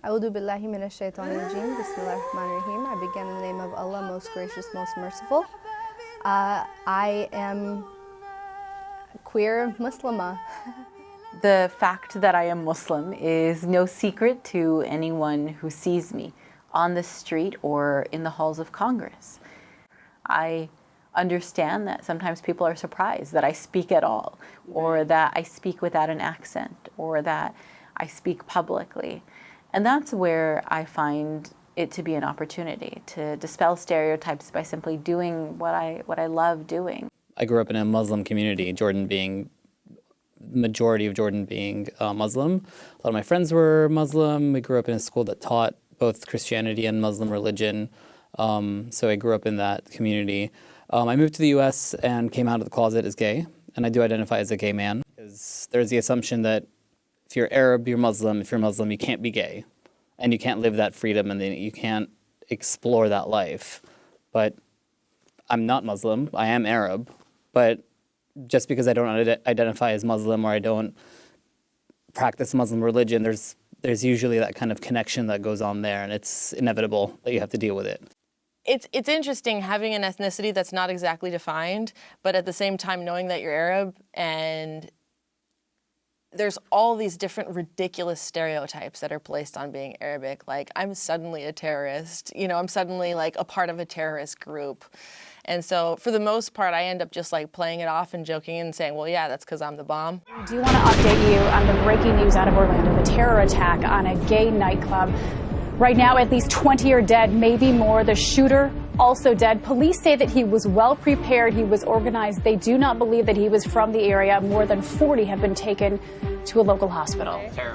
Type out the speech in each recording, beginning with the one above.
A'udhu billahi minash shaitanir rajim. Bismillahir rahmanir rahim. I begin in the name of Allah, most gracious, most merciful. I am queer Muslima. The fact that I am Muslim is no secret to anyone who sees me on the street or in the halls of Congress. I understand that sometimes people are surprised that I speak at all, or that I speak without an accent, or that I speak publicly. And that's where I find it to be an opportunity to dispel stereotypes by simply doing what I love doing. I grew up in a Muslim community, majority of Jordan being Muslim. A lot of my friends were Muslim. We grew up in a school that taught both Christianity and Muslim religion. So I grew up in that community. I moved to the US and came out of the closet as gay, and I do identify as a gay man. Because there's the assumption that if you're Arab, you're Muslim. If you're Muslim, you can't be gay. And you can't live that freedom, and then you can't explore that life. But I'm not Muslim. I am Arab. But just because I don't identify as Muslim or I don't practice Muslim religion, there's usually that kind of connection that goes on there, and it's inevitable that you have to deal with it. It's interesting having an ethnicity that's not exactly defined, but at the same time knowing that you're Arab, and there's all these different ridiculous stereotypes that are placed on being Arabic. Like, I'm suddenly a terrorist, I'm suddenly like a part of a terrorist group. And so for the most part, I end up just like playing it off and joking and saying, well, yeah, that's because I'm the bomb. I do want to update you on the breaking news out of Orlando, the terror attack on a gay nightclub. Right now, at least 20 are dead, maybe more. The shooter also dead. Police say that he was well prepared, he was organized. They do not believe that he was from the area. More than 40 have been taken to a local hospital. Okay.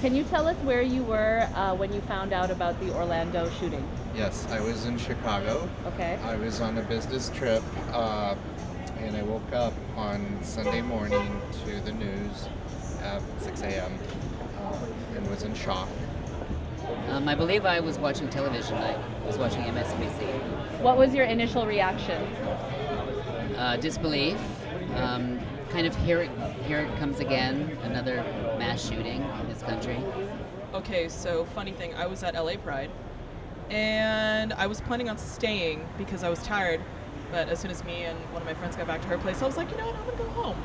Can you tell us where you were when you found out about the Orlando shooting? Yes, I was in Chicago. Okay. I was on a business trip, and I woke up on Sunday morning to the news at 6 a.m. And was in shock. I believe I was watching television. I was watching MSNBC. What was your initial reaction? Disbelief. Kind of here it comes again, another mass shooting in this country. Okay, so funny thing, I was at LA Pride, and I was planning on staying because I was tired, but as soon as me and one of my friends got back to her place, I was like, you know what, I'm gonna go home.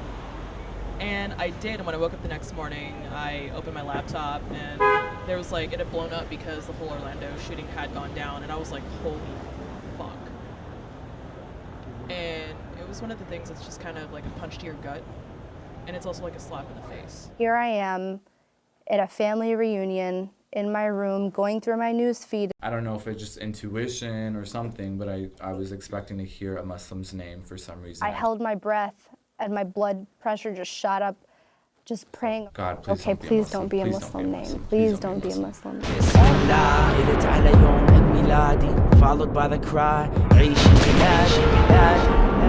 And I did, and when I woke up the next morning, I opened my laptop, and there was like, it had blown up because the whole Orlando shooting had gone down, and I was like, holy fuck. And it was one of the things that's just kind of like a punch to your gut, and it's also like a slap in the face. Here I am at a family reunion in my room, going through my news feed. I don't know if it's just intuition or something, but I was expecting to hear a Muslim's name for some reason. I held my breath, and my blood pressure just shot up, just praying. God, please okay, please don't be a Muslim name. Please don't be a Muslim name. Followed by the cry,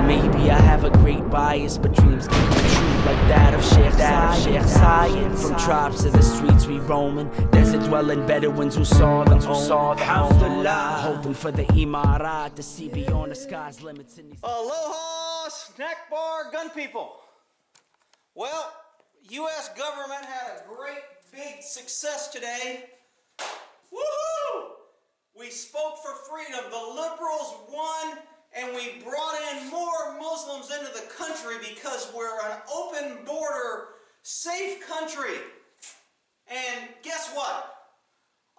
maybe I have a great bias, but dreams can come true like that of Sheikh Zion. From tribes to the streets we roaming, desert dwelling Bedouins who saw the Alhamdulillah, hoping for the Imarat to see beyond the sky's limits. Aloha, snack bar gun people. Well, U.S. government had a great big success today. Woohoo! We spoke for freedom. The liberals won, and we brought in more Muslims into the country because we're an open border, safe country. And guess what?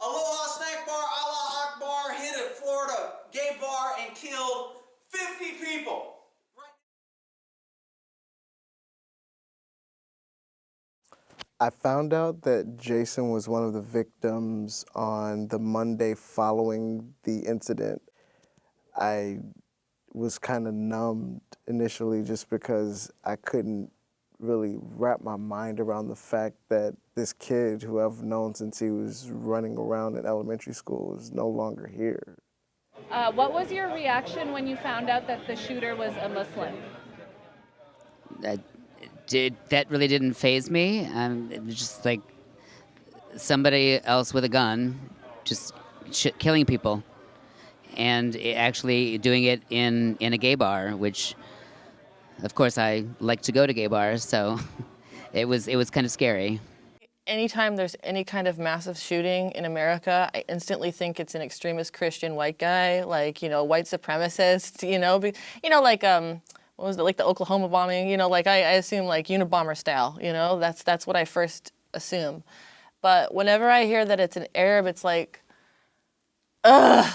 Aloha Snack Bar, Allah Akbar hit a Florida gay bar and killed 50 people. I found out that Jason was one of the victims on the Monday following the incident. I was kind of numbed initially just because I couldn't really wrap my mind around the fact that this kid who I've known since he was running around in elementary school is no longer here. What was your reaction when you found out that the shooter was a Muslim? That really didn't faze me. It was just like somebody else with a gun just killing people, and actually doing it in a gay bar, which of course I like to go to gay bars, so it was kind of scary. anytime there's any kind of massive shooting in America, I instantly think it's an extremist Christian white guy, like, white supremacist, like, what was it, like the Oklahoma bombing, like I assume like Unabomber style, that's what I first assume. But whenever I hear that it's an Arab, it's like, ugh,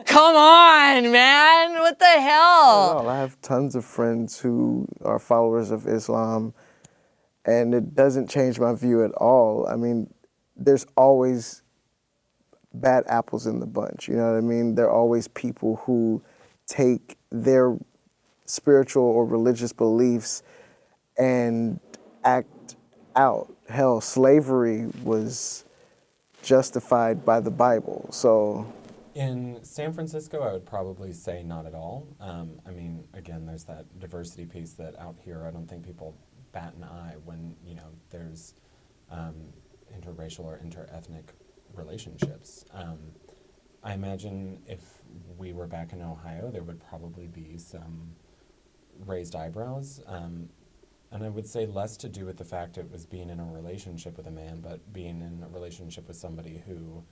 come on, man, what the hell? Well, I have tons of friends who are followers of Islam, and it doesn't change my view at all. I mean, there's always bad apples in the bunch, you know what I mean? There are always people who take their spiritual or religious beliefs and act out. Hell, slavery was justified by the Bible, so. In San Francisco, I would probably say not at all. I mean, again, there's that diversity piece that out here I don't think people bat an eye when, there's interracial or interethnic relationships. I imagine if we were back in Ohio, there would probably be some raised eyebrows. And I would say less to do with the fact it was being in a relationship with a man, but being in a relationship with somebody who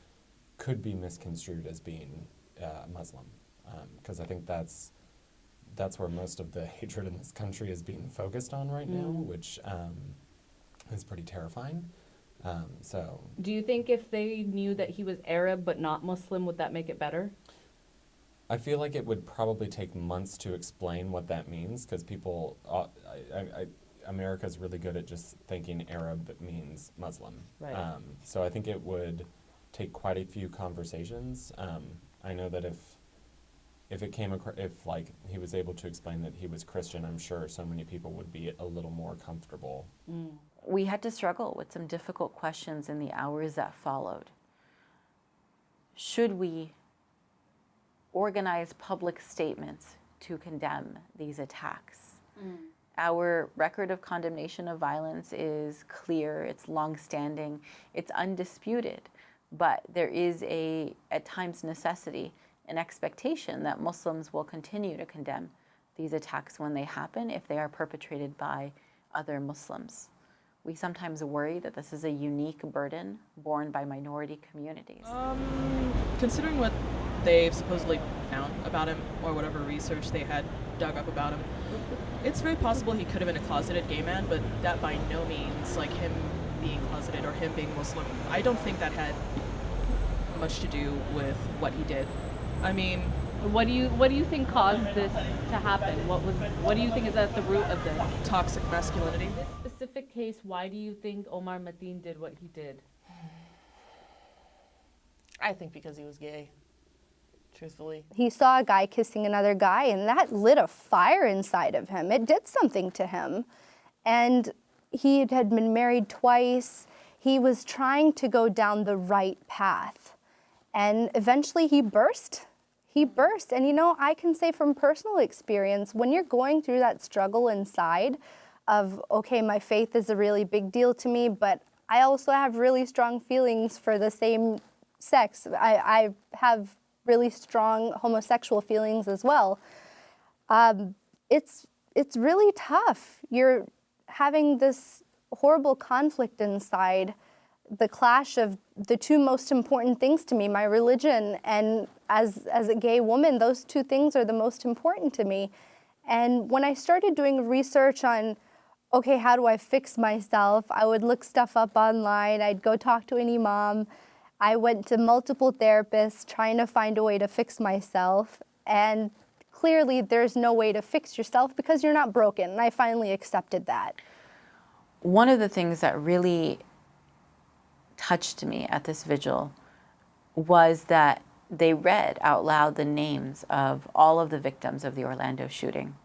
could be misconstrued as being Muslim. Because I think that's where most of the hatred in this country is being focused on right now, which is pretty terrifying. So, do you think if they knew that he was Arab but not Muslim, would that make it better? I feel like it would probably take months to explain what that means, because people, America's really good at just thinking Arab means Muslim. Right. So I think it would take quite a few conversations. I know that if it came if like he was able to explain that he was Christian, I'm sure so many people would be a little more comfortable. We had to struggle with some difficult questions in the hours that followed. Should we organize public statements to condemn these attacks? Our record of condemnation of violence is clear, it's long-standing, it's undisputed, but there is at times, necessity, an expectation that Muslims will continue to condemn these attacks when they happen if they are perpetrated by other Muslims. We sometimes worry that this is a unique burden borne by minority communities. Considering what they've supposedly found about him, or whatever research they had dug up about him, it's very possible he could have been a closeted gay man, but that by no means, like him being closeted or him being Muslim, I don't think that had much to do with what he did. I mean, what do you think caused this to happen? What do you think is at the root of this? Toxic masculinity. This specific case, why do you think Omar Mateen did what he did? I think because he was gay, truthfully. He saw a guy kissing another guy, and that lit a fire inside of him. It did something to him. And he had been married twice. He was trying to go down the right path. And eventually he burst. He burst. And I can say from personal experience, when you're going through that struggle inside of, okay, my faith is a really big deal to me, but I also have really strong feelings for the same sex. I have really strong homosexual feelings as well. It's really tough. You're having this horrible conflict inside, the clash of the two most important things to me, my religion, and as a gay woman, those two things are the most important to me. And when I started doing research on, okay, how do I fix myself? I would look stuff up online. I'd go talk to an imam. I went to multiple therapists trying to find a way to fix myself. And clearly there's no way to fix yourself because you're not broken. And I finally accepted that. One of the things that really touched me at this vigil was that they read out loud the names of all of the victims of the Orlando shooting.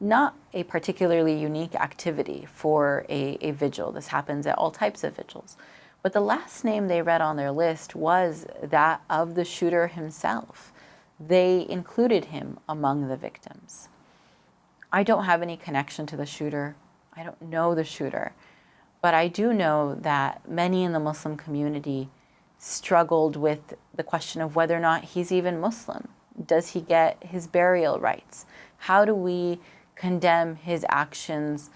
Not a particularly unique activity for a vigil. This happens at all types of vigils. But the last name they read on their list was that of the shooter himself. They included him among the victims. I don't have any connection to the shooter. I don't know the shooter. But I do know that many in the Muslim community struggled with the question of whether or not he's even Muslim. Does he get his burial rights? How do we condemn his actions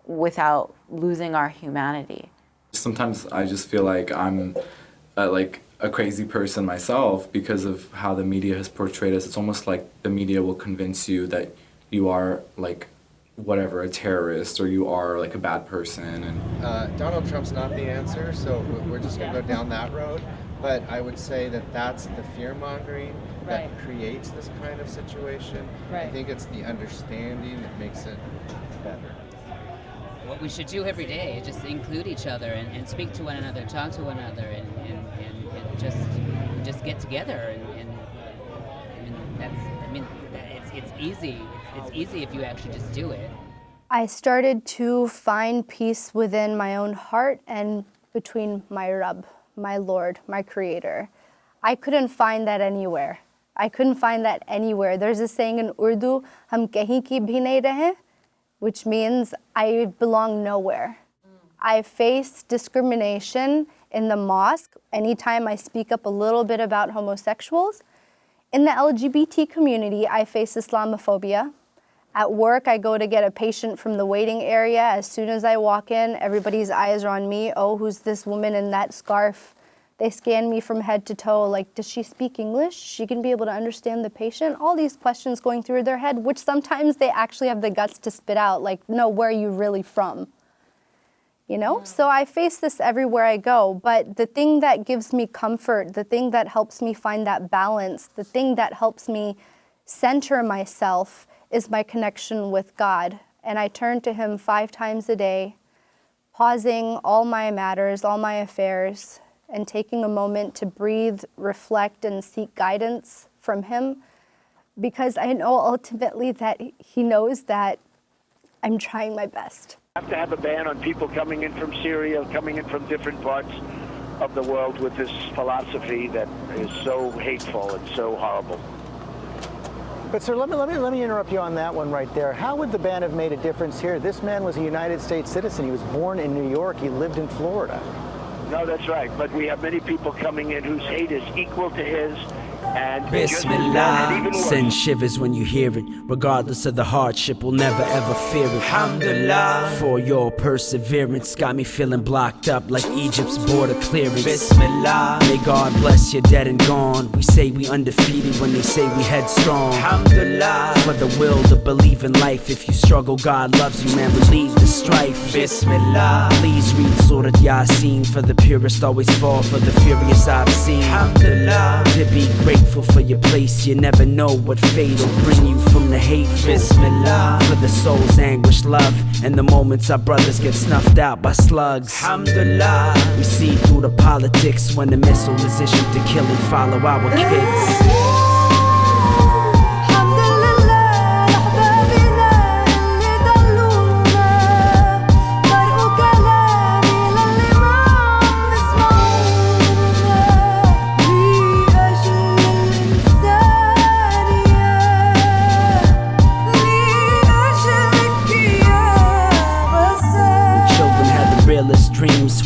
without losing our humanity? Sometimes I just feel like I'm like a crazy person myself because of how the media has portrayed us. It's almost like the media will convince you that you are like whatever, a terrorist, or you are like a bad person. And Donald Trump's not the answer, so we're just going to go down that road. But I would say that that's the fear-mongering that creates this kind of situation. I think it's the understanding that makes it better. What we should do every day is just include each other and speak to one another, talk to one another, and just get together. It's easy. It's easy if you actually just do it. I started to find peace within my own heart and between my Rabb, my Lord, my Creator. I couldn't find that anywhere. There's a saying in Urdu, "Hum kahin ki bhi nahi rahe," which means I belong nowhere. I face discrimination in the mosque anytime I speak up a little bit about homosexuals. In the LGBT community, I face Islamophobia. At work, I go to get a patient from the waiting area. As soon as I walk in, everybody's eyes are on me. Oh, who's this woman in that scarf? They scan me from head to toe, like, does she speak English? She can be able to understand the patient? All these questions going through their head, which sometimes they actually have the guts to spit out, like, no, where are you really from? You know? So I face this everywhere I go, but the thing that gives me comfort, the thing that helps me find that balance, the thing that helps me center myself is my connection with God. And I turn to Him 5 times a day, pausing all my matters, all my affairs, and taking a moment to breathe, reflect, and seek guidance from Him, because I know ultimately that He knows that I'm trying my best. Have to have a ban on people coming in from Syria, coming in from different parts of the world with this philosophy that is so hateful and so horrible. But sir, let me interrupt you on that one right there. How would the ban have made a difference here? This man was a United States citizen. He was born in New York. He lived in Florida. No, that's right. But we have many people coming in whose hate is equal to his. And Bismillah, send shivers when you hear it. Regardless of the hardship, we'll never ever fear it. Alhamdulillah, for your perseverance got me feeling blocked up like Egypt's border clearance. Bismillah, may God bless you dead and gone. We say we undefeated when they say we headstrong. Alhamdulillah, for the will to believe in life. If you struggle, God loves you, man, relieve the strife. Bismillah, please read Surah Yasin. For the purest always fall for the furious I've seen. Alhamdulillah, to be grateful for your place, you never know what fate will bring you from the hate. Bismillah, for the soul's anguish, love, and the moments our brothers get snuffed out by slugs. Alhamdulillah, we see through the politics when the missile is issued to kill and follow our kids.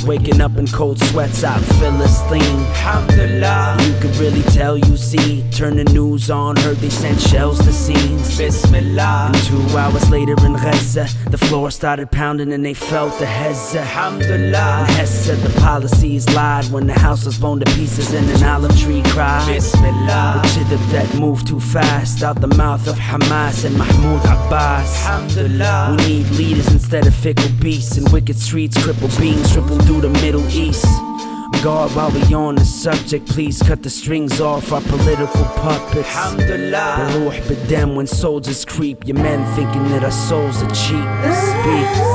Waking up in cold sweats out Philistine. Alhamdulillah, you could really tell you see. Turn the news on, heard they sent shells to scenes. Bismillah, and 2 hours later in Gaza, the floor started pounding and they felt the hezza. Alhamdulillah, and Hess said the policies lied when the house was blown to pieces and an olive tree cried. Bismillah, the jidab that moved too fast out the mouth of Hamas and Mahmoud Abbas. Alhamdulillah, we need leaders instead of fickle beasts, and wicked streets cripple beings triple through the Middle East. God, while we on the subject, please cut the strings off our political puppets. Alhamdulillah, the ruh b'dam when soldiers creep. Your men thinking that our souls are cheap. Speak.